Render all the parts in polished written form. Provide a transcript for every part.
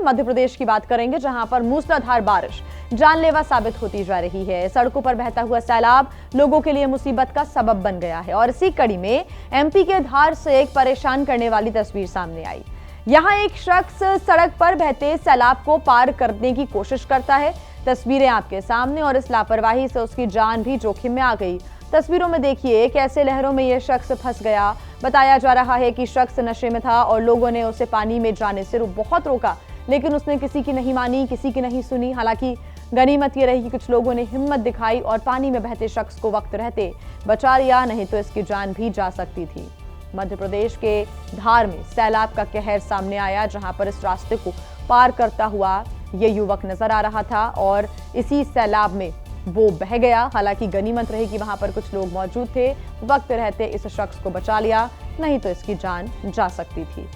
मध्य प्रदेश की बात करेंगे, जहां पर मूसलाधार बारिश जानलेवा साबित होती जा रही है। सड़कों पर बहता हुआ सैलाब लोगों के लिए मुसीबत का सबब बन गया है और इसी कड़ी में एमपी के धार से एक परेशान करने वाली तस्वीर सामने आई। यहां एक शख्स सड़क पर बहते सैलाब को पार करने की कोशिश करता है। तस्वीरें आपके सामने और इस लापरवाही से उसकी जान भी जोखिम में आ गई। तस्वीरों में देखिए कैसे लहरों में यह शख्स फंस गया। बताया जा रहा है कि शख्स नशे में था और लोगों ने उसे पानी में जाने से बहुत रोका, लेकिन उसने किसी की नहीं मानी, किसी की नहीं सुनी। हालांकि गनीमत ये रही कि कुछ लोगों ने हिम्मत दिखाई और पानी में बहते शख्स को वक्त रहते बचा लिया, नहीं तो इसकी जान भी जा सकती थी। मध्य प्रदेश के धार में सैलाब का कहर सामने आया, जहां पर इस रास्ते को पार करता हुआ ये युवक नजर आ रहा था और इसी सैलाब में वो बह गया। हालांकि गनीमत रही कि वहां पर कुछ लोग मौजूद थे, वक्त रहते इस शख्स को बचा लिया, नहीं तो इसकी जान जा सकती थी।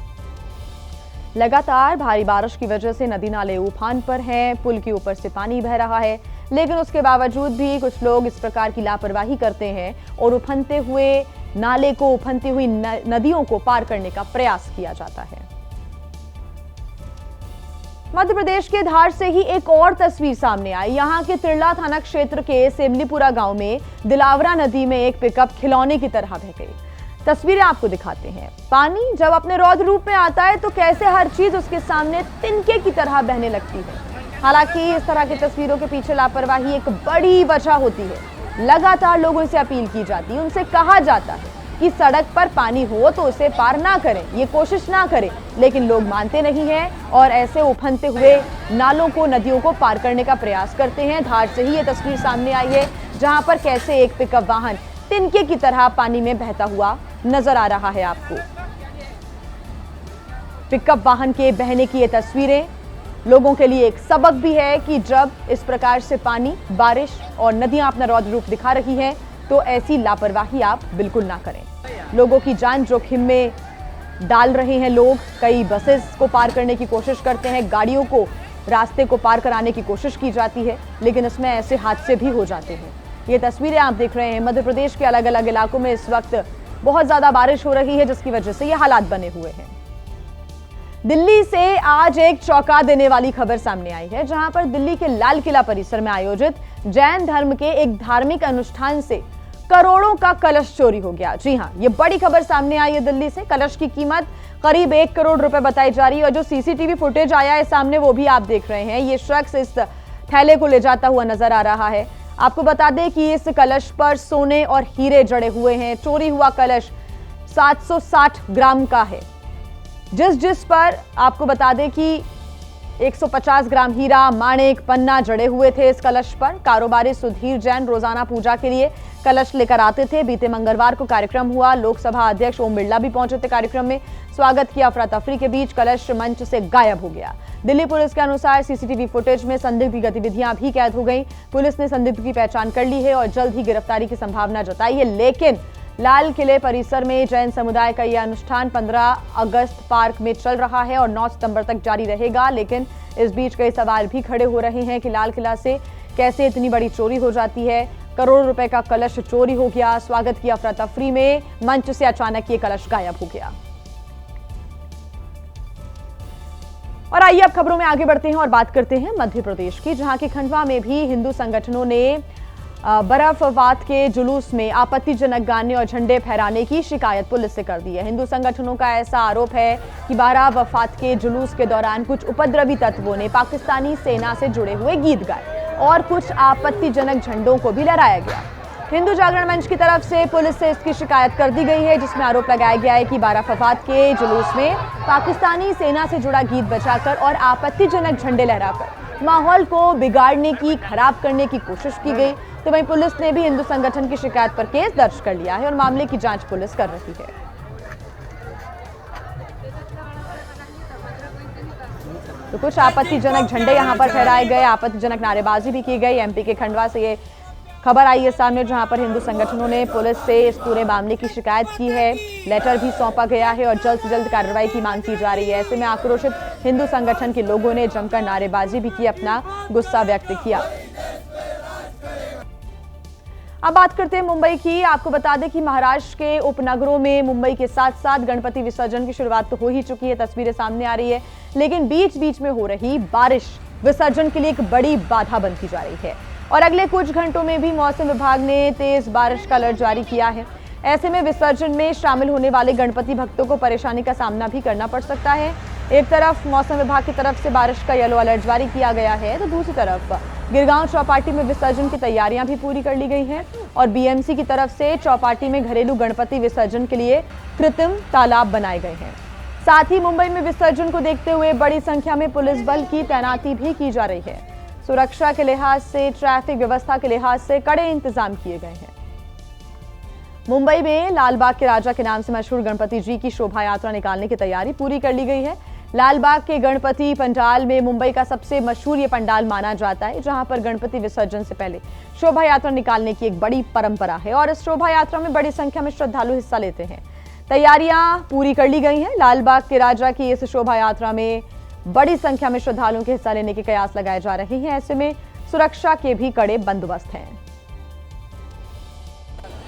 लगातार भारी बारिश की वजह से नदी नाले उफान पर हैं, पुल के ऊपर से पानी बह रहा है, लेकिन उसके बावजूद भी कुछ लोग इस प्रकार की लापरवाही करते हैं और उफनते हुए नाले को, उफनती हुई नदियों को पार करने का प्रयास किया जाता है। मध्य प्रदेश के धार से ही एक और तस्वीर सामने आई। यहां के तिरला थाना क्षेत्र के सेमलीपुरा गांव में दिलावरा नदी में एक पिकअप खिलौने की तरह बह गई। तस्वीरें आपको दिखाते हैं। पानी जब अपने रौद्र रूप में आता है तो कैसे हर चीज उसके सामने तिनके की तरह बहने लगती है। हालांकि इस तरह की तस्वीरों के पीछे लापरवाही एक बड़ी वजह होती है। लगातार लोगों से अपील की जाती है, उनसे कहा जाता है कि सड़क पर पानी हो तो उसे पार ना करें, ये कोशिश ना करें, लेकिन लोग मानते नहीं हैं और ऐसे उफनते हुए नालों को, नदियों को पार करने का प्रयास करते हैं। धार से ही ये तस्वीर सामने आई है, जहां पर कैसे एक पिकअप वाहन तिनके की तरह पानी में बहता हुआ नजर आ रहा है आपको। पिकअप वाहन के बहने की ये तस्वीरें लोगों के लिए एक सबक भी है कि जब इस प्रकार से पानी, बारिश और नदियां अपना रौद्र रूप दिखा रही हैं तो ऐसी लापरवाही आप बिल्कुल ना करें। लोगों की जान जोखिम में डाल रहे हैं लोग। कई बसेस को पार करने की कोशिश करते हैं, गाड़ियों को रास्ते को पार कराने की कोशिश की जाती है, लेकिन इसमें ऐसे हादसे भी हो जाते हैं। ये तस्वीरें आप देख रहे हैं। मध्य प्रदेश के अलग अलग इलाकों में इस वक्त बहुत ज्यादा बारिश हो रही है, जिसकी वजह से ये हालात बने हुए हैं। दिल्ली से आज एक चौंका देने वाली खबर सामने आई है, जहां पर दिल्ली के लाल किला परिसर में आयोजित जैन धर्म के एक धार्मिक अनुष्ठान से करोड़ों का कलश चोरी हो गया। जी हां, ये बड़ी खबर सामने आई है दिल्ली से। कलश की कीमत करीब 1 करोड़ रुपए बताई जा रही है और जो सीसीटीवी फुटेज आया है सामने वो भी आप देख रहे हैं। ये शख्स इस थैले को ले जाता हुआ नजर आ रहा है। आपको बता दें कि इस कलश पर सोने और हीरे जड़े हुए हैं। चोरी हुआ कलश 760 ग्राम का है, जिस पर आपको बता दें कि 150 ग्राम हीरा, माणिक, पन्ना जड़े हुए थे इस कलश पर। कारोबारी सुधीर जैन रोजाना पूजा के लिए कलश लेकर आते थे। बीते मंगलवार को कार्यक्रम हुआ। लोकसभा अध्यक्ष ओम बिरला भी पहुंचे थे कार्यक्रम में। स्वागत की अफरा तफरी के बीच कलश मंच से गायब हो गया। दिल्ली पुलिस के अनुसार सीसीटीवी फुटेज में संदिग्ध गतिविधियां भी कैद हो गई। पुलिस ने संदिग्ध की पहचान कर ली है और जल्द ही गिरफ्तारी की संभावना जताई है। लेकिन लाल किले परिसर में जैन समुदाय का यह अनुष्ठान 15 अगस्त पार्क में चल रहा है और 9 सितंबर तक जारी रहेगा। लेकिन इस बीच कई सवाल भी खड़े हो रहे हैं कि लाल किला से कैसे इतनी बड़ी चोरी हो जाती है। करोड़ रुपए का कलश चोरी हो गया। स्वागत की अफरा तफरी में मंच से अचानक ये कलश गायब हो गया। और आइए अब खबरों में आगे बढ़ते हैं और बात करते हैं मध्य प्रदेश की, जहां के खंडवा में भी हिंदू संगठनों ने बराफवाद के जुलूस में आपत्तिजनक गाने और झंडे फहराने की शिकायत पुलिस से कर दी है। हिंदू संगठनों का ऐसा आरोप है कि बराफवाद के जुलूस के दौरान कुछ उपद्रवी तत्वों ने पाकिस्तानी सेना से जुड़े हुए गीत गाए और कुछ आपत्तिजनक झंडों को भी लहराया गया। हिंदू जागरण मंच की तरफ से पुलिस से इसकी शिकायत कर दी गई है, जिसमें आरोप लगाया गया है कि बराफवाद के जुलूस में पाकिस्तानी सेना से जुड़ा गीत बजाकर और आपत्तिजनक झंडे लहराकर माहौल को बिगाड़ने की, खराब करने की कोशिश की गई। तो वहीं पुलिस ने भी हिंदू संगठन की शिकायत पर केस दर्ज कर लिया है और मामले की जांच पुलिस कर रही है। तो कुछ आपत्तिजनक झंडे यहां पर फहराए गए, आपत्तिजनक नारेबाजी भी की गई। एमपी के खंडवा से ये खबर आई है सामने, जहां पर हिंदू संगठनों ने पुलिस से इस पूरे मामले की शिकायत की है। लेटर भी सौंपा गया है और जल्द से जल्द कार्रवाई की मांग की जा रही है। ऐसे में आक्रोशित हिंदू संगठन के लोगों ने जमकर नारेबाजी भी की, अपना गुस्सा व्यक्त किया। अब बात करते हैं मुंबई की। आपको बता दें कि महाराष्ट्र के उपनगरों में मुंबई के साथ साथ गणपति विसर्जन की शुरुआत तो हो ही चुकी है, तस्वीरें सामने आ रही है, लेकिन बीच बीच में हो रही बारिश विसर्जन के लिए एक बड़ी बाधा बनती जा रही है और अगले कुछ घंटों में भी मौसम विभाग ने तेज बारिश का अलर्ट जारी किया है। ऐसे में विसर्जन में शामिल होने वाले गणपति भक्तों को परेशानी का सामना भी करना पड़ सकता है। एक तरफ मौसम विभाग की तरफ से बारिश का येलो अलर्ट जारी किया गया है, तो दूसरी तरफ गिरगांव चौपाटी में विसर्जन की तैयारियां भी पूरी कर ली गई हैं और बीएमसी की तरफ से चौपाटी में घरेलू गणपति विसर्जन के लिए कृत्रिम तालाब बनाए गए हैं। साथ ही मुंबई में विसर्जन को देखते हुए बड़ी संख्या में पुलिस बल की तैनाती भी की जा रही है। सुरक्षा के लिहाज से, ट्रैफिक व्यवस्था के लिहाज से कड़े इंतजाम किए गए हैं। मुंबई में लालबाग के राजा के नाम से मशहूर गणपति जी की शोभा यात्रा निकालने की तैयारी पूरी कर ली गई है। लालबाग के गणपति पंडाल में मुंबई का सबसे मशहूर ये पंडाल माना जाता है, जहां पर गणपति विसर्जन से पहले शोभा यात्रा निकालने की एक बड़ी परंपरा है और इस शोभा यात्रा में बड़ी संख्या में श्रद्धालु हिस्सा लेते हैं। तैयारियां पूरी कर ली गई हैं। लालबाग के राजा की इस शोभा यात्रा में बड़ी संख्या में श्रद्धालुओं के हिस्सा लेने के कयास लगाए जा रहे हैं। ऐसे में सुरक्षा के भी कड़े बंदोबस्त हैं।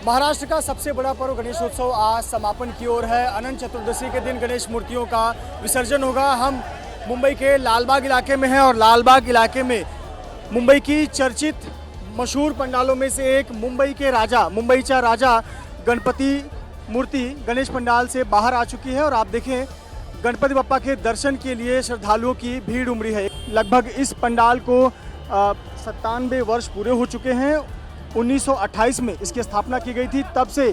महाराष्ट्र का सबसे बड़ा पर्व गणेशोत्सव आज समापन की ओर है। अनंत चतुर्दशी के दिन गणेश मूर्तियों का विसर्जन होगा। हम मुंबई के लालबाग इलाके में हैं और लालबाग इलाके में मुंबई की चर्चित मशहूर पंडालों में से एक मुंबईचा राजा गणपति मूर्ति गणेश पंडाल से बाहर आ चुकी है और आप देखें गणपति बप्पा के दर्शन के लिए श्रद्धालुओं की भीड़ उमड़ी है। लगभग इस पंडाल को 97 वर्ष पूरे हो चुके हैं। 1928 में इसकी स्थापना की गई थी, तब से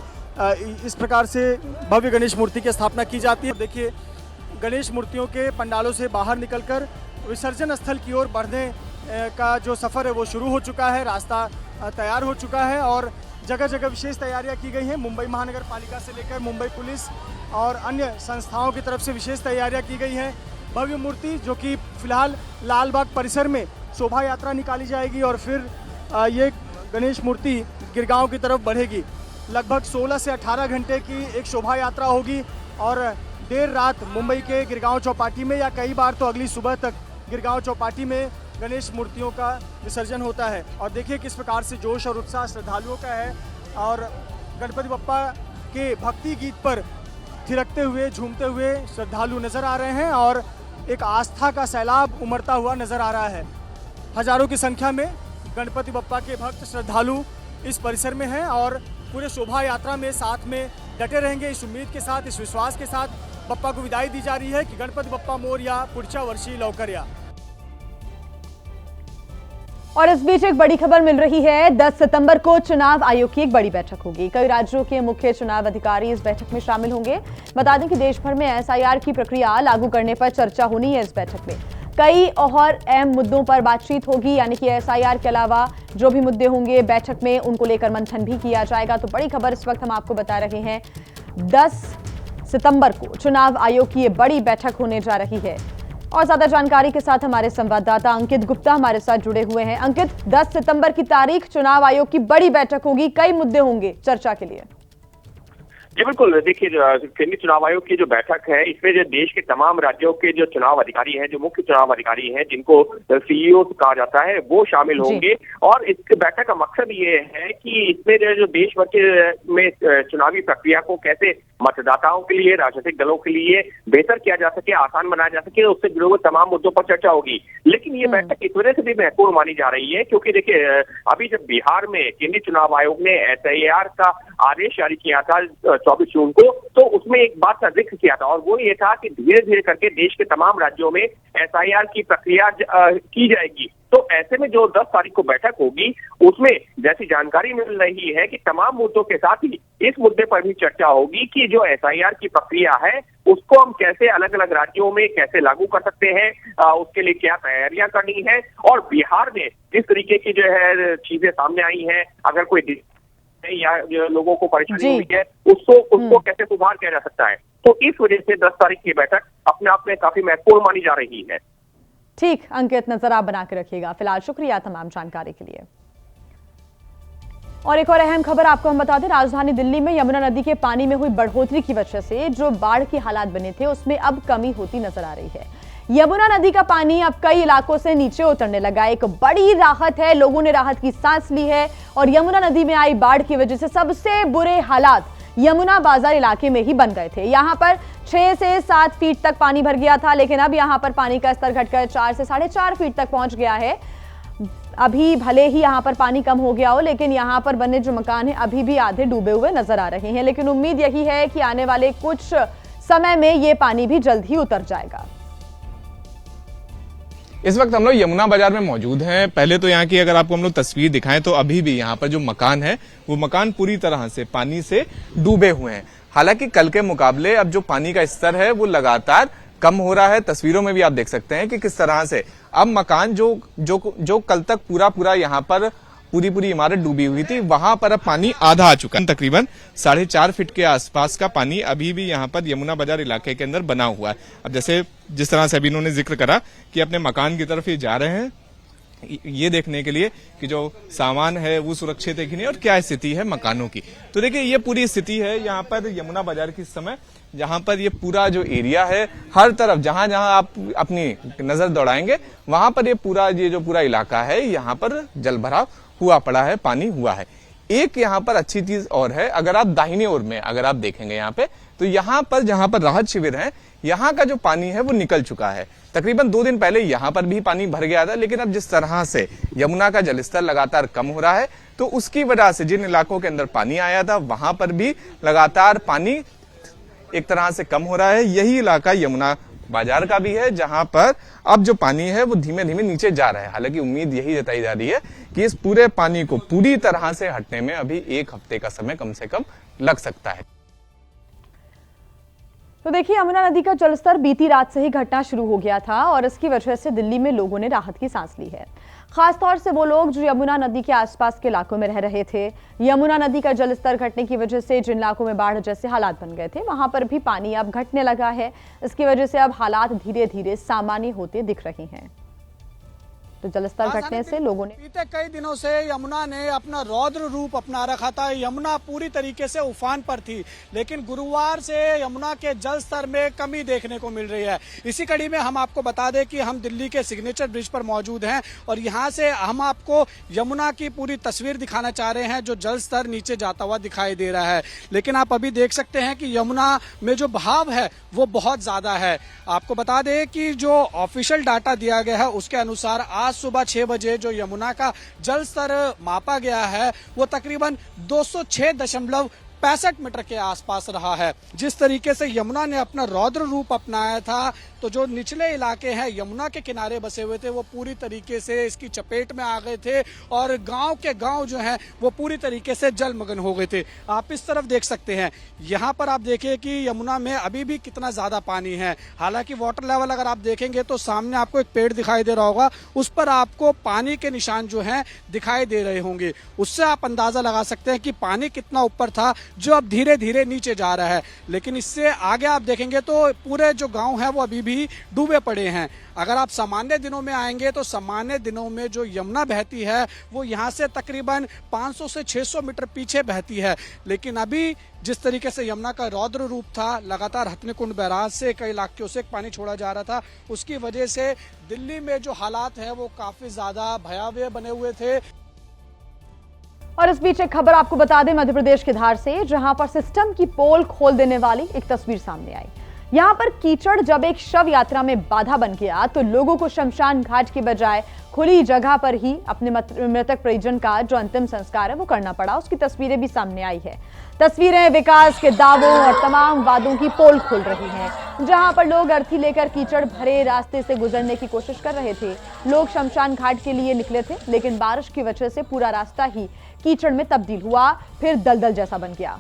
इस प्रकार से भव्य गणेश मूर्ति की स्थापना की जाती है। देखिए गणेश मूर्तियों के पंडालों से बाहर निकलकर विसर्जन स्थल की ओर बढ़ने का जो सफ़र है वो शुरू हो चुका है। रास्ता तैयार हो चुका है और जगह जगह विशेष तैयारियां की गई हैं। मुंबई महानगर पालिका से लेकर मुंबई पुलिस और अन्य संस्थाओं की तरफ से विशेष तैयारियां की गई हैं। भव्य मूर्ति जो कि फिलहाल लालबाग परिसर में शोभा यात्रा निकाली जाएगी और फिर ये गणेश मूर्ति गिरगांव की तरफ बढ़ेगी। लगभग 16 से 18 घंटे की एक शोभा यात्रा होगी और देर रात मुंबई के गिरगांव चौपाटी में या कई बार तो अगली सुबह तक गिरगांव चौपाटी में गणेश मूर्तियों का विसर्जन होता है। और देखिए किस प्रकार से जोश और उत्साह श्रद्धालुओं का है और गणपति बप्पा के भक्ति गीत पर थिरकते हुए झूमते हुए श्रद्धालु नजर आ रहे हैं और एक आस्था का सैलाब उमड़ता हुआ नजर आ रहा है। हजारों की संख्या में गणपति बप्पा के भक्त श्रद्धालु इस परिसर में हैं और पूरे शोभा यात्रा में साथ में डटे रहेंगे। इस उम्मीद के साथ, इस विश्वास के साथ बप्पा को विदाई दी जा रही है कि गणपति बप्पा मोरया, पुढच्या वर्षी लवकर या। और इस बीच एक बड़ी खबर मिल रही है। 10 सितंबर को चुनाव आयोग की एक बड़ी बैठक होगी। कई राज्यों के मुख्य चुनाव अधिकारी इस बैठक में शामिल होंगे। बता दें कि देश भर में एसआईआर की प्रक्रिया लागू करने पर चर्चा होनी है। इस बैठक में कई और अहम मुद्दों पर बातचीत होगी, यानी कि एसआईआर के अलावा जो भी मुद्दे होंगे बैठक में उनको लेकर मंथन भी किया जाएगा। तो बड़ी खबर इस वक्त हम आपको बता रहे हैं, 10 सितंबर को चुनाव आयोग की ये बड़ी बैठक होने जा रही है। और ज्यादा जानकारी के साथ हमारे संवाददाता अंकित गुप्ता हमारे साथ जुड़े हुए हैं। अंकित, 10 सितंबर की तारीख चुनाव आयोग की बड़ी बैठक होगी, कई मुद्दे होंगे चर्चा के लिए। जी बिल्कुल, देखिए केंद्रीय चुनाव आयोग की जो बैठक है इसमें जो देश के तमाम राज्यों के जो चुनाव अधिकारी हैं, जो मुख्य चुनाव अधिकारी हैं जिनको सीईओ कहा जाता है, वो शामिल होंगे। और इस बैठक का मकसद ये है कि इसमें जो देश भर के में चुनावी प्रक्रिया को कैसे मतदाताओं के लिए, राजनीतिक दलों के लिए बेहतर किया जा सके, आसान बनाया जा सके, उससे जुड़े हुए तमाम मुद्दों पर चर्चा होगी। लेकिन ये बैठक इस वजह से भी महत्वपूर्ण मानी जा रही है क्योंकि देखिए अभी जब बिहार में केंद्रीय चुनाव आयोग ने एसआईआर का आदेश जारी किया था 24 जून को, तो उसमें एक बात का जिक्र किया था और वो ये था कि धीरे धीरे करके देश के तमाम राज्यों में एसआईआर की प्रक्रिया की जाएगी। तो ऐसे में जो 10 तारीख को बैठक होगी उसमें जैसी जानकारी मिल रही है कि तमाम मुद्दों के साथ ही इस मुद्दे पर भी चर्चा होगी कि जो एसआईआर की प्रक्रिया है उसको हम कैसे अलग अलग राज्यों में कैसे लागू कर सकते हैं, उसके लिए क्या तैयारियां करनी है और बिहार में जिस तरीके की जो है चीजें सामने आई हैं, अगर कोई या लोगों को परेशानी हुई है उसको कैसे सुधार किया जा सकता है। तो इस वजह से 10 तारीख की बैठक अपने आप में काफी महत्वपूर्ण मानी जा रही है। ठीक अंकित, नजर आप बना के रखिएगा। फिलहाल शुक्रिया तमाम जानकारी के लिए। और एक और अहम खबर आपको हम बता दें, राजधानी दिल्ली में यमुना नदी के पानी में हुई बढ़ोतरी की वजह से जो बाढ़ के हालात बने थे उसमें अब कमी होती नजर आ रही है। यमुना नदी का पानी अब कई इलाकों से नीचे उतरने लगा। एक बड़ी राहत है, लोगों ने राहत की सांस ली है। और यमुना नदी में आई बाढ़ की वजह से सबसे बुरे हालात यमुना बाजार इलाके में ही बन गए थे। यहां पर 6 से 7 फीट तक पानी भर गया था, लेकिन अब यहां पर पानी का स्तर घटकर 4 से 4.5 फीट तक पहुंच गया है। अभी भले ही यहां पर पानी कम हो गया हो, लेकिन यहां पर बने जो मकान हैं अभी भी आधे डूबे हुए नजर आ रहे हैं। लेकिन उम्मीद यही है कि आने वाले कुछ समय में ये पानी भी जल्द ही उतर जाएगा। इस वक्त हम लोग यमुना बाजार में मौजूद हैं। पहले तो यहाँ की अगर आपको हम लोग तस्वीर दिखाएं तो अभी भी यहाँ पर जो मकान है वो मकान पूरी तरह से पानी से डूबे हुए हैं। हालांकि कल के मुकाबले अब जो पानी का स्तर है वो लगातार कम हो रहा है। तस्वीरों में भी आप देख सकते हैं कि किस तरह से अब मकान जो कल तक पूरा यहाँ पर पूरी इमारत डूबी हुई थी, वहां पर अब पानी आधा आ चुका है। तकरीबन 4.5 फीट के आसपास का पानी अभी भी यहाँ पर यमुना बाजार इलाके के अंदर बना हुआ है। अब जिस तरह से अभी इन्होंने जिक्र करा कि अपने मकान की तरफ ये जा रहे हैं ये देखने के लिए कि जो सामान है वो सुरक्षित है कि नहीं और क्या स्थिति है मकानों की। तो देखिए ये पूरी स्थिति है यहाँ पर यमुना बाजार की समय, जहां पर ये पूरा जो एरिया है हर तरफ जहां आप अपनी नजर दौड़ाएंगे वहां पर ये जो पूरा इलाका है यहाँ पर जल भराव हुआ पड़ा है, पानी हुआ है। एक यहाँ पर अच्छी चीज और है, अगर आप दाहिने ओर में अगर आप देखेंगे यहाँ पे तो यहाँ पर जहां पर राहत शिविर है यहाँ का जो पानी है वो निकल चुका है। तकरीबन 2 दिन पहले यहाँ पर भी पानी भर गया था, लेकिन अब जिस तरह से यमुना का जलस्तर लगातार कम हो रहा है तो उसकी वजह से जिन इलाकों के अंदर पानी आया था वहां पर भी लगातार पानी एक तरह से कम हो रहा है। यही इलाका यमुना बाजार का भी है जहां पर अब जो पानी है वो धीमे धीमे नीचे जा रहा है। हालांकि उम्मीद यही जताई जा रही है कि इस पूरे पानी को पूरी तरह से हटने में अभी 1 हफ्ते का समय कम से कम लग सकता है। तो देखिए यमुना नदी का जलस्तर बीती रात से ही घटना शुरू हो गया था और इसकी वजह से दिल्ली में लोगों ने राहत की सांस ली है। खासतौर से वो लोग जो यमुना नदी के आसपास के इलाकों में रह रहे थे। यमुना नदी का जलस्तर घटने की वजह से जिन इलाकों में बाढ़ जैसे हालात बन गए थे वहां पर भी पानी अब घटने लगा है। इसकी वजह से अब हालात धीरे धीरे सामान्य होते दिख रहे हैं। तो जलस्तर घटने से लोगों ने बीते कई दिनों से यमुना ने अपना रौद्र रूप अपना रखा था। यमुना पूरी तरीके से उफान पर थी, लेकिन गुरुवार से यमुना के जल स्तर में कमी देखने को मिल रही है। इसी कड़ी में हम आपको बता दें कि हम दिल्ली के सिग्नेचर ब्रिज पर मौजूद हैं और यहां से हम आपको यमुना की पूरी तस्वीर दिखाना चाह रहे हैं जो जल स्तर नीचे जाता हुआ दिखाई दे रहा है। लेकिन आप अभी देख सकते हैं कि यमुना में जो बहाव है वो बहुत ज्यादा है। आपको बता दें कि जो ऑफिशियल डाटा दिया गया है उसके अनुसार आज सुबह 6 बजे जो यमुना का जल स्तर मापा गया है वो तकरीबन 206.65 मीटर के आसपास रहा है। जिस तरीके से यमुना ने अपना रौद्र रूप अपनाया था तो जो निचले इलाके हैं यमुना के किनारे बसे हुए थे वो पूरी तरीके से इसकी चपेट में आ गए थे और गांव के गांव जो हैं वो पूरी तरीके से जलमग्न हो गए थे। आप इस तरफ देख सकते हैं, यहाँ पर आप देखिए कि यमुना में अभी भी कितना ज्यादा पानी है। हालांकि वाटर लेवल अगर आप देखेंगे तो सामने आपको एक पेड़ दिखाई दे रहा होगा, उस पर आपको पानी के निशान जो हैं दिखाई दे रहे होंगे। उससे आप अंदाजा लगा सकते हैं कि पानी कितना ऊपर था जो अब धीरे धीरे नीचे जा रहा है। लेकिन इससे आगे आप देखेंगे तो पूरे जो गांव है वो अभी भी डूबे पड़े हैं। अगर आप सामान्य दिनों में आएंगे तो सामान्य दिनों में जो यमुना बहती है वो यहाँ से तकरीबन 500 से 600 मीटर पीछे बहती है। लेकिन अभी जिस तरीके से यमुना का रौद्र रूप था, लगातार हथनीकुंड बैराज से कई इलाकों से पानी छोड़ा जा रहा था, उसकी वजह से दिल्ली में जो हालात है वो काफी ज्यादा भयावह बने हुए थे। और इस बीच एक खबर आपको बता दें मध्य प्रदेश के धार से, जहां पर सिस्टम की पोल खोल देने वाली एक तस्वीर सामने आई। यहां पर कीचड़ जब एक शव यात्रा में बाधा बन गया तो लोगों को शमशान घाट के बजाय खुली जगह पर ही अपने मृतक परिजन का जो अंतिम संस्कार है वो करना पड़ा। उसकी तस्वीरें भी सामने आई है। तस्वीरें विकास के दावों और तमाम वादों की पोल खोल रही हैं, जहां पर लोग अर्थी लेकर कीचड़ भरे रास्ते से गुजरने की कोशिश कर रहे थे। लोग शमशान घाट के लिए निकले थे, लेकिन बारिश की वजह से पूरा रास्ता ही कीचड़ में तब्दील हुआ, फिर दलदल जैसा बन गया।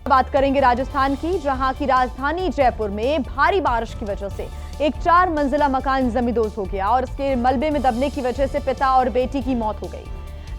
बात करेंगे राजस्थान की, जहां की राजधानी जयपुर में भारी बारिश की वजह से एक 4 मंजिला मकान जमींदोज हो गया और इसके मलबे में दबने की वजह से पिता और बेटी की मौत हो गई।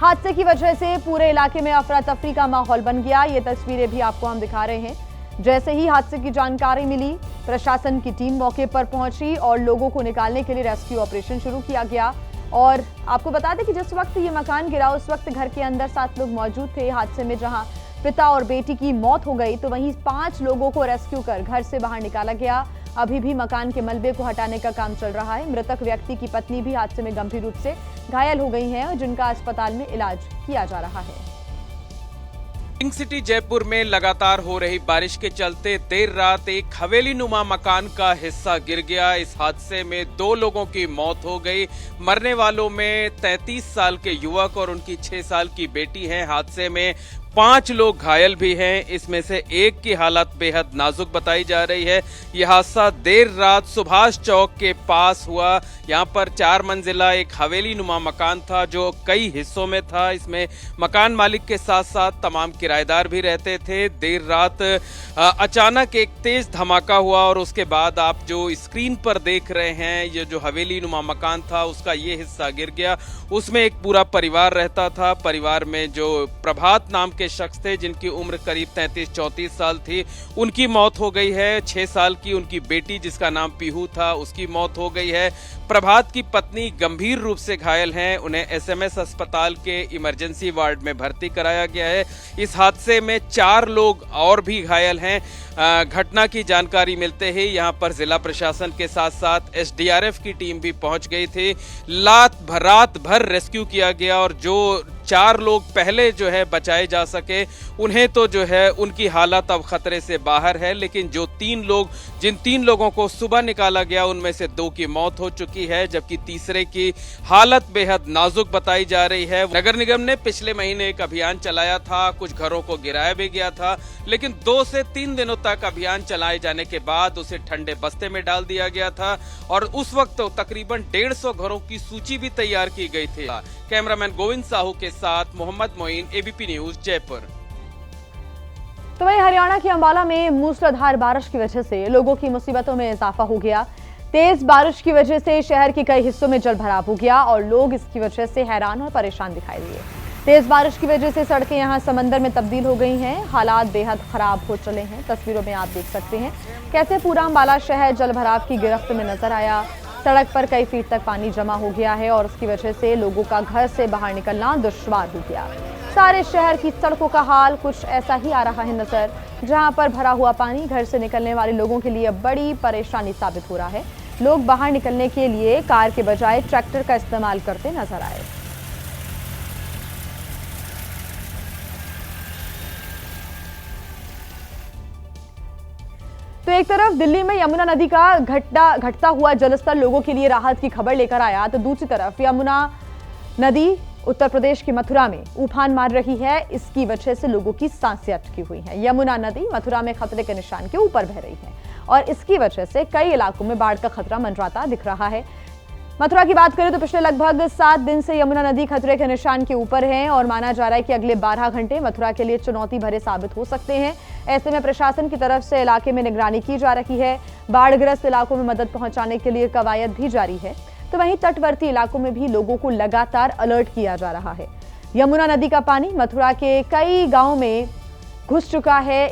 हादसे की वजह से पूरे इलाके में अफरा तफरी का माहौल बन गया। ये तस्वीरें भी आपको हम दिखा रहे हैं। जैसे ही हादसे की जानकारी मिली, प्रशासन की टीम मौके पर पहुंची और लोगों को निकालने के लिए रेस्क्यू ऑपरेशन शुरू किया गया। और आपको बता दें कि जिस वक्त ये मकान गिरा उस वक्त घर के अंदर 7 लोग मौजूद थे। हादसे में जहां पिता और बेटी की मौत हो गई तो वहीं 5 लोगों को रेस्क्यू कर घर से बाहर निकाला गया। अभी भी मकान के मलबे को हटाने का काम चल रहा है। मृतक व्यक्ति की पत्नी भी हादसे में गंभीर रूप से घायल हो गई हैं, जिनका अस्पताल में इलाज किया जा रहा है। पिंक सिटी जयपुर में लगातार हो रही बारिश के चलते देर रात एक हवेली नुमा मकान का हिस्सा गिर गया। इस हादसे में 2 लोगों की मौत हो गई। मरने वालों में 33 साल के युवक और उनकी 6 साल की बेटी है। हादसे में 5 लोग घायल भी हैं, इसमें से एक की हालत बेहद नाजुक बताई जा रही है। यह हादसा देर रात सुभाष चौक के पास हुआ। यहाँ पर 4 मंजिला एक हवेली नुमा मकान था जो कई हिस्सों में था। इसमें मकान मालिक के साथ साथ तमाम किराएदार भी रहते थे। देर रात अचानक एक तेज धमाका हुआ और उसके बाद आप जो स्क्रीन पर देख रहे हैं, ये जो हवेली नुमा मकान था उसका ये हिस्सा गिर गया। उसमें एक पूरा परिवार रहता था। परिवार में जो प्रभात नाम के शख्स थे, जिनकी उम्र करीब 33-34 साल थी, उनकी मौत हो गई है। 6 साल की उनकी बेटी जिसका नाम पीहू था, उसकी मौत हो गई है। प्रभात की पत्नी गंभीर रूप से घायल हैं, उन्हें एसएमएस अस्पताल के इमरजेंसी वार्ड में भर्ती कराया गया है। इस हादसे में 4 लोग और भी घायल हैं। घटना की जानकारी मिलते ही यहां पर जिला प्रशासन के साथ साथ एसडीआरएफ की टीम भी पहुंच गई थी। रात भर रेस्क्यू किया गया और जो 4 लोग पहले जो है बचाए जा सके, उन्हें तो जो है उनकी हालत अब खतरे से बाहर है। लेकिन जो 3 लोग, जिन 3 लोगों को सुबह निकाला गया, उनमें से 2 की मौत हो चुकी है, जबकि तीसरे की हालत बेहद नाजुक बताई जा रही है। नगर निगम ने पिछले महीने एक अभियान चलाया था, कुछ घरों को गिराया भी गया था, लेकिन 2 से 3 दिनों तक अभियान चलाए जाने के बाद उसे ठंडे बस्ते में डाल दिया गया था और उस वक्त तकरीबन 150 घरों की सूची भी तैयार की गई थी। कैमरामैन गोविंद साहू के साथ मोहम्मद मोइन, एबीपी न्यूज, जयपुर। तो वहीं हरियाणा के अंबाला में मूसलाधार बारिश की वजह से लोगों की मुसीबतों में इजाफा हो गया। तेज बारिश की वजह से शहर के कई हिस्सों में जलभराव हो गया और लोग इसकी वजह से हैरान और परेशान दिखाई दिए। तेज बारिश की वजह से सड़कें यहां समंदर में तब्दील हो गई हैं। हालात बेहद खराब हो चले हैं। तस्वीरों में आप देख सकते हैं कैसे पूरा अंबाला शहर जलभराव की गिरफ्त में नजर आया। सड़क पर कई फीट तक पानी जमा हो गया है और उसकी वजह से लोगों का घर से बाहर निकलना दुश्वार हो गया। सारे शहर की सड़कों का हाल कुछ ऐसा ही आ रहा है नजर, जहां पर भरा हुआ पानी घर से निकलने वाले लोगों के लिए बड़ी परेशानी साबित हो रहा है। लोग बाहर निकलने के लिए कार के बजाय ट्रैक्टर का इस्तेमाल करते नजर आए। तो एक तरफ दिल्ली में यमुना नदी का घटता हुआ जलस्तर लोगों के लिए राहत की खबर लेकर आया, तो दूसरी तरफ यमुना नदी उत्तर प्रदेश की मथुरा में उफान मार रही है। इसकी वजह से लोगों की सांसें अटकी हुई हैं। यमुना नदी मथुरा में खतरे के निशान के ऊपर बह रही है और इसकी वजह से कई इलाकों में बाढ़ का खतरा मंडराता दिख रहा है। मथुरा की बात करें तो पिछले लगभग 7 दिन से यमुना नदी खतरे के निशान के ऊपर है और माना जा रहा है कि अगले 12 घंटे मथुरा के लिए चुनौती भरे साबित हो सकते हैं। ऐसे में प्रशासन की तरफ से इलाके में निगरानी की जा रही है। बाढ़ग्रस्त इलाकों में मदद पहुंचाने के लिए कवायद भी जारी है। तो वहीं तटवर्ती इलाकों में भी लोगों को लगातार अलर्ट किया जा रहा है। यमुना नदी का पानी मथुरा के कई गाँव में घुस चुका है।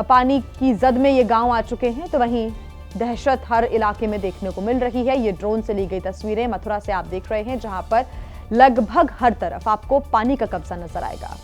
पानी की जद में ये गाँव आ चुके हैं। तो वहीं दहशत हर इलाके में देखने को मिल रही है। ये ड्रोन से ली गई तस्वीरें मथुरा से आप देख रहे हैं, जहां पर लगभग हर तरफ आपको पानी का कब्जा नजर आएगा।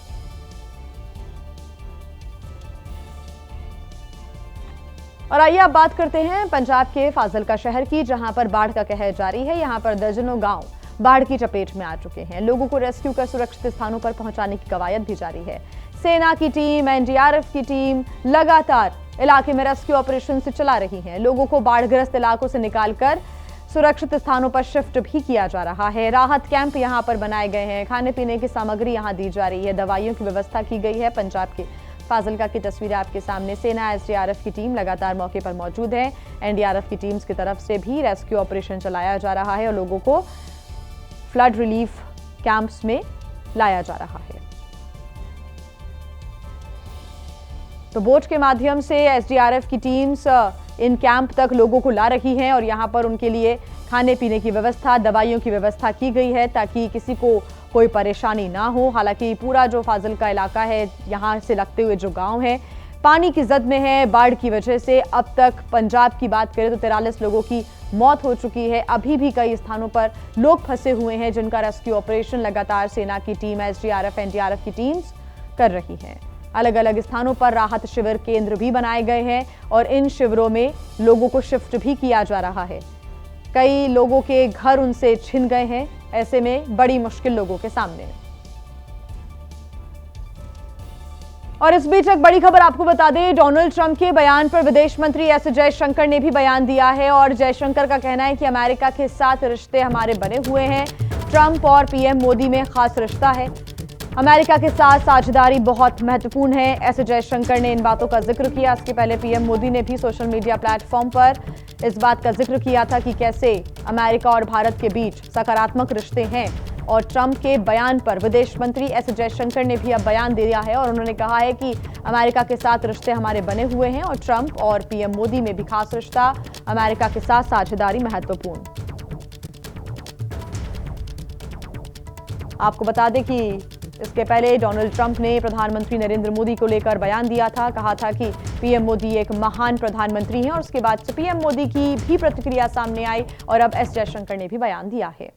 और आइए अब बात करते हैं पंजाब के फाजिल्का शहर की, जहां पर बाढ़ का कहर जारी है। यहां पर दर्जनों गांव बाढ़ की चपेट में आ चुके हैं। लोगों को रेस्क्यू कर सुरक्षित स्थानों पर पहुंचाने की कवायद भी जारी है। सेना की टीम, एनडीआरएफ की टीम लगातार इलाके में रेस्क्यू ऑपरेशन से चला रही हैं। लोगों को बाढ़ग्रस्त इलाकों से निकालकर सुरक्षित स्थानों पर शिफ्ट भी किया जा रहा है। राहत कैंप यहां पर बनाए गए हैं। खाने पीने की सामग्री यहां दी जा रही है। दवाइयों की व्यवस्था की गई है। पंजाब के फाजिल्का की तस्वीरें आपके सामने। सेना, एसडीआरएफ की टीम लगातार मौके पर मौजूद है। एनडीआरएफ की टीम्स की तरफ से भी रेस्क्यू ऑपरेशन चलाया जा रहा है और लोगों को फ्लड रिलीफ कैंप्स में लाया जा रहा है। तो बोट के माध्यम से एसडीआरएफ की टीम्स इन कैंप तक लोगों को ला रही हैं और यहां पर उनके लिए खाने पीने की व्यवस्था, दवाइयों की व्यवस्था की गई है ताकि किसी को कोई परेशानी ना हो। हालांकि पूरा जो फाजिल्का इलाका है, यहां से लगते हुए जो गांव है, पानी की जद में है। बाढ़ की वजह से अब तक पंजाब की बात करें तो 43 लोगों की मौत हो चुकी है। अभी भी कई स्थानों पर लोग फंसे हुए हैं, जिनका रेस्क्यू ऑपरेशन लगातार सेना की टीम, एसडीआरएफ, एनडीआरएफ की टीम्स कर रही हैं। अलग अलग स्थानों पर राहत शिविर केंद्र भी बनाए गए हैं और इन शिविरों में लोगों को शिफ्ट भी किया जा रहा है। कई लोगों के घर उनसे छिन गए हैं, ऐसे में बड़ी मुश्किल लोगों के सामने। और इस बीच एक बड़ी खबर आपको बता दें, डोनाल्ड ट्रंप के बयान पर विदेश मंत्री एस जयशंकर ने भी बयान दिया है और जयशंकर का कहना है कि अमेरिका के साथ रिश्ते हमारे बने हुए हैं। ट्रंप और पीएम मोदी में खास रिश्ता है। अमेरिका के साथ साझेदारी बहुत महत्वपूर्ण है। एस जयशंकर ने इन बातों का जिक्र किया। इसके पहले पीएम मोदी ने भी सोशल मीडिया प्लेटफॉर्म पर इस बात का जिक्र किया था कि कैसे अमेरिका और भारत के बीच सकारात्मक रिश्ते हैं। और ट्रंप के बयान पर विदेश मंत्री एस जयशंकर ने भी अब बयान दिया है और उन्होंने कहा है कि अमेरिका के साथ रिश्ते हमारे बने हुए हैं और ट्रंप और पीएम मोदी में भी खास रिश्ता, अमेरिका के साथ साझेदारी महत्वपूर्ण। आपको बता दें कि इसके पहले डोनाल्ड ट्रंप ने प्रधानमंत्री नरेंद्र मोदी को लेकर बयान दिया था। कहा था कि पीएम मोदी एक महान प्रधानमंत्री हैं और उसके बाद से पीएम मोदी की भी प्रतिक्रिया सामने आई और अब एस जयशंकर ने भी बयान दिया है।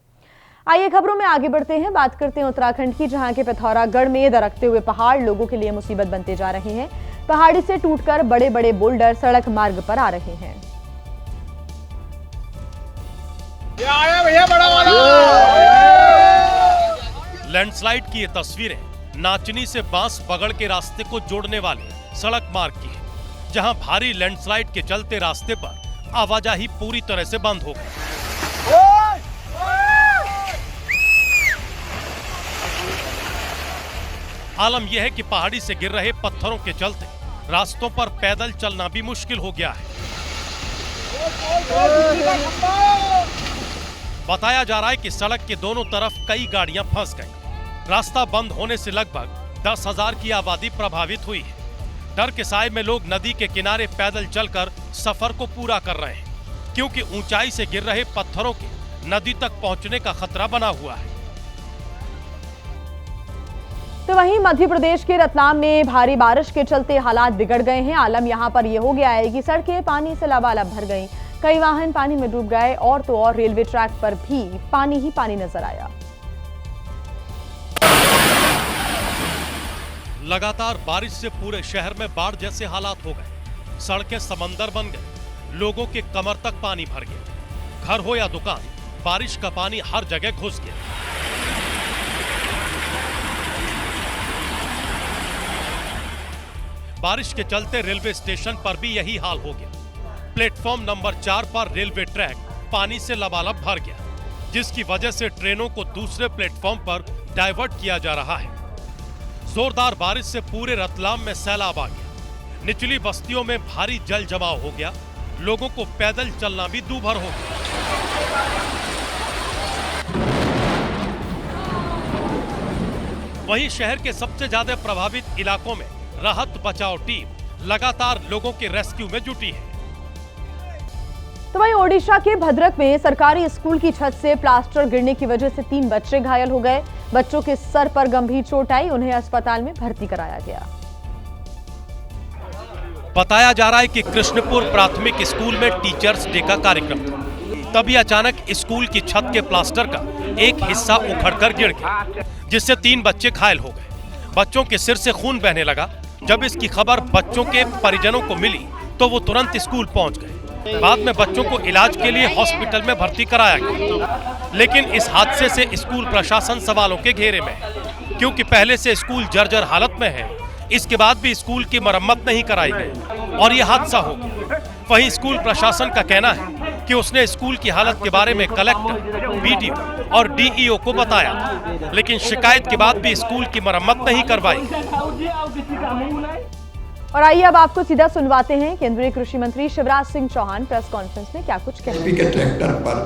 आइए खबरों में आगे बढ़ते हैं, बात करते हैं उत्तराखंड की, जहां के पिथौरागढ़ में दरकते हुए पहाड़ लोगों के लिए मुसीबत बनते जा रहे हैं। पहाड़ी से टूटकर बड़े बड़े बोल्डर सड़क मार्ग पर आ रहे हैं। लैंडस्लाइड की ये तस्वीरें नाचनी से बांस बगड़ के रास्ते को जोड़ने वाले सड़क मार्ग की है, जहां भारी लैंडस्लाइड के चलते रास्ते पर आवाजाही पूरी तरह से बंद हो गई। आलम यह है कि पहाड़ी से गिर रहे पत्थरों के चलते रास्तों पर पैदल चलना भी मुश्किल हो गया है। बताया जा रहा है कि सड़क के दोनों तरफ कई गाड़ियां फंस गई। रास्ता बंद होने से लगभग 10,000 की आबादी प्रभावित हुई है। डर के साए में लोग नदी के किनारे पैदल चलकर सफर को पूरा कर रहे हैं, क्योंकि ऊंचाई से गिर रहे पत्थरों के नदी तक पहुंचने का खतरा बना हुआ है। तो वहीं मध्य प्रदेश के रतलाम में भारी बारिश के चलते हालात बिगड़ गए हैं। आलम यहां पर यह हो गया है कि सड़कें पानी से लबालब भर गईं, कई वाहन पानी में डूब गए और तो और रेलवे ट्रैक पर भी पानी ही पानी नजर आया। लगातार बारिश से पूरे शहर में बाढ़ जैसे हालात हो गए। सड़कें समंदर बन गई, लोगों के कमर तक पानी भर गया। घर हो या दुकान, बारिश का पानी हर जगह घुस गया। बारिश के चलते रेलवे स्टेशन पर भी यही हाल हो गया। प्लेटफॉर्म नंबर 4 पर रेलवे ट्रैक पानी से लबालब भर गया, जिसकी वजह से ट्रेनों को दूसरे प्लेटफॉर्म पर डाइवर्ट किया जा रहा है। जोरदार बारिश से पूरे रतलाम में सैलाब आ गया। निचली बस्तियों में भारी जल जमाव हो गया। लोगों को पैदल चलना भी दूभर हो गया। वहीं शहर के सबसे ज्यादा प्रभावित इलाकों में राहत बचाव टीम लगातार लोगों के रेस्क्यू में जुटी है। तो वहीं ओडिशा के भद्रक में सरकारी स्कूल की छत से प्लास्टर गिरने की वजह से 3 बच्चे घायल हो गए। बच्चों के सर पर गंभीर चोट आई, उन्हें अस्पताल में भर्ती कराया गया। बताया जा रहा है कि कृष्णपुर प्राथमिक स्कूल में टीचर्स डे का कार्यक्रम था। तभी अचानक स्कूल की छत के प्लास्टर का एक हिस्सा उखड़कर गिर गया, जिससे 3 बच्चे घायल हो गए। बच्चों के सिर से खून बहने लगा। जब इसकी खबर बच्चों के परिजनों को मिली तो वो तुरंत स्कूल पहुंच गए। बाद में बच्चों को इलाज के लिए हॉस्पिटल में भर्ती कराया गया, लेकिन इस हादसे से स्कूल प्रशासन सवालों के घेरे में है, क्योंकि पहले से स्कूल जर्जर हालत में है। इसके बाद भी स्कूल की मरम्मत नहीं कराई गई और यह हादसा हो गया। वहीं स्कूल प्रशासन का कहना है कि उसने स्कूल की हालत के बारे में कलेक्टर, बीडीओ और डीईओ को बताया था, लेकिन शिकायत के बाद भी स्कूल की मरम्मत नहीं करवाई। और आइए अब आपको सीधा सुनवाते हैं केंद्रीय कृषि मंत्री शिवराज सिंह चौहान प्रेस कॉन्फ्रेंस में क्या कुछ कहा। के ट्रैक्टर पर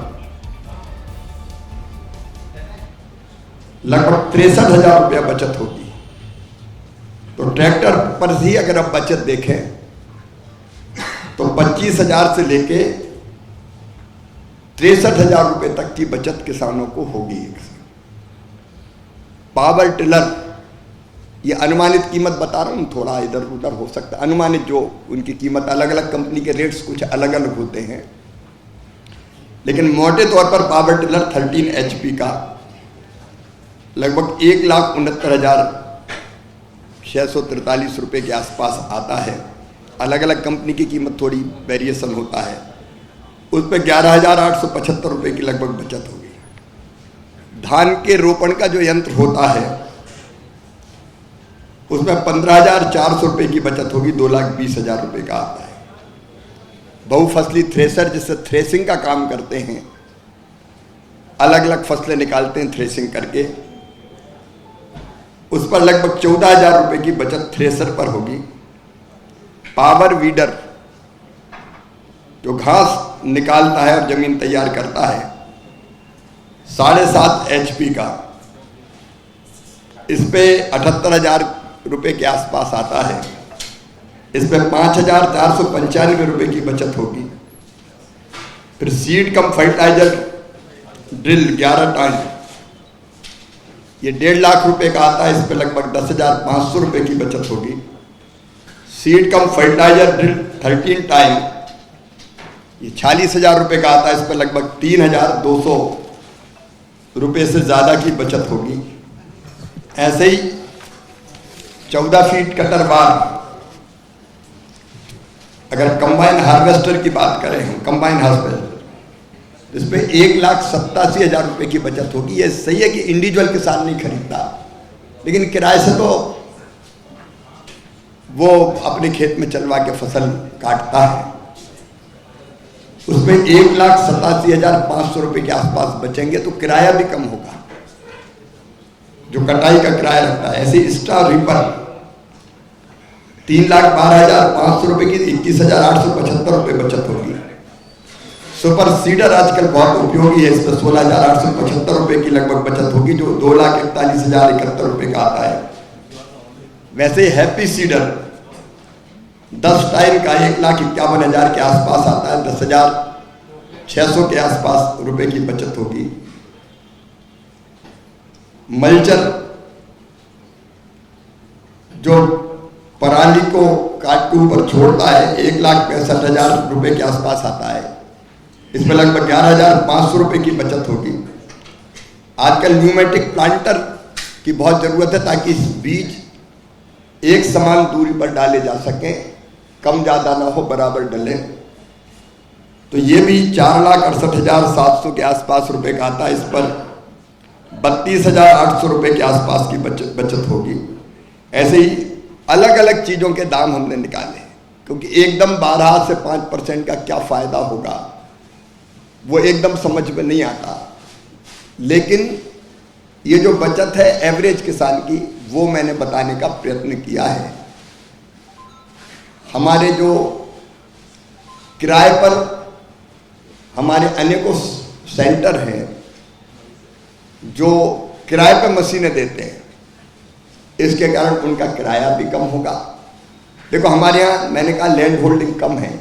लगभग 63,000 रुपया बचत होती है। तो ट्रैक्टर पर ही अगर आप बचत देखें तो 25,000 से लेके 63,000 रुपए तक की बचत किसानों को होगी। पावर टिलर, ये अनुमानित कीमत बता रहा हूँ, थोड़ा इधर उधर हो सकता है। अनुमानित जो उनकी कीमत, अलग अलग कंपनी के रेट्स कुछ अलग अलग होते हैं, लेकिन मोटे तौर पर पावर टिलर 13 HP का लगभग 1,69,000 643 रुपये के आसपास आता है। अलग अलग कंपनी की कीमत थोड़ी वेरिएशन होता है। उस पर 11,875 रुपये की लगभग बचत होगी। धान के रोपण का जो यंत्र होता है उसमें 15,400 रुपये की बचत होगी, 2,20,000 रुपये का आता है। बहुफसली थ्रेसर जिससे थ्रेसिंग का काम करते हैं, अलग अलग फसलें निकालते हैं थ्रेसिंग करके, उस पर लगभग 14,000 रुपये की बचत थ्रेसर पर होगी। पावर वीडर जो घास निकालता है और जमीन तैयार करता है, 7.5 HP का, इस पे 78,000 रुपये के आसपास आता है। इस पे 5,495 रुपये की बचत होगी। फिर seed cum fertilizer drill 11 ton, ये 1.5 लाख रुपए का आता है। इस पे लगभग 10,500 रुपये की बचत होगी। Seed cum fertilizer drill 13 time, ये 46,000 रुपये का आता है। इस पे लगभग 3,200 रुपये से ज़्यादा की बचत होगी। ऐसे ही 14 फीट कटर बार, अगर कंबाइन हार्वेस्टर की बात करें हम, कंबाइन हार्वेस्टर, इस पे 1,87,000 रुपये की बचत होगी। ये सही है कि इंडिविजुअल किसान नहीं खरीदता, लेकिन किराए से तो वो अपने खेत में चलवा के फसल काटता है। उसमें 1,87,500 रुपये के आसपास बचेंगे, तो किराया भी कम होगा जो कटाई का किराया लगता है। ऐसे स्टार रीपर 3,12,500 रुपये की 21,875 रुपये बचत होगी। सुपर सीडर आजकल बहुत उपयोगी है, इस पर 16,875 रुपये की लगभग बचत होगी, जो 2,41,071 रुपये का आता है। वैसे हैप्पी सीडर 10 टाइम का 1,51,000 के आसपास आता है, 10,600 के आसपास रुपए की बचत होगी। मल्चर जो पराली को काट के ऊपर छोड़ता है, 1,65,000 रुपये के आसपास आता है। इसमें लगभग 11,500 रुपये की बचत होगी। आजकल न्यूमेटिक प्लांटर की बहुत ज़रूरत है ताकि बीज एक समान दूरी पर डाले जा सकें, कम ज़्यादा ना हो, बराबर डलें। तो ये भी 4,68,700 के आसपास रुपये का आता है। इस पर 32,800 रुपये के आसपास की बचत होगी। ऐसे ही अलग अलग चीज़ों के दाम हमने निकाले, क्योंकि एकदम 12 से 5% का क्या फ़ायदा होगा वो एकदम समझ में नहीं आता। लेकिन ये जो बचत है एवरेज किसान की, वो मैंने बताने का प्रयत्न किया है। हमारे जो किराए पर हमारे अनेकों सेंटर हैं जो किराए पर मशीनें देते हैं, इसके कारण उनका किराया भी कम होगा। देखो हमारे यहाँ मैंने कहा लैंड होल्डिंग कम है,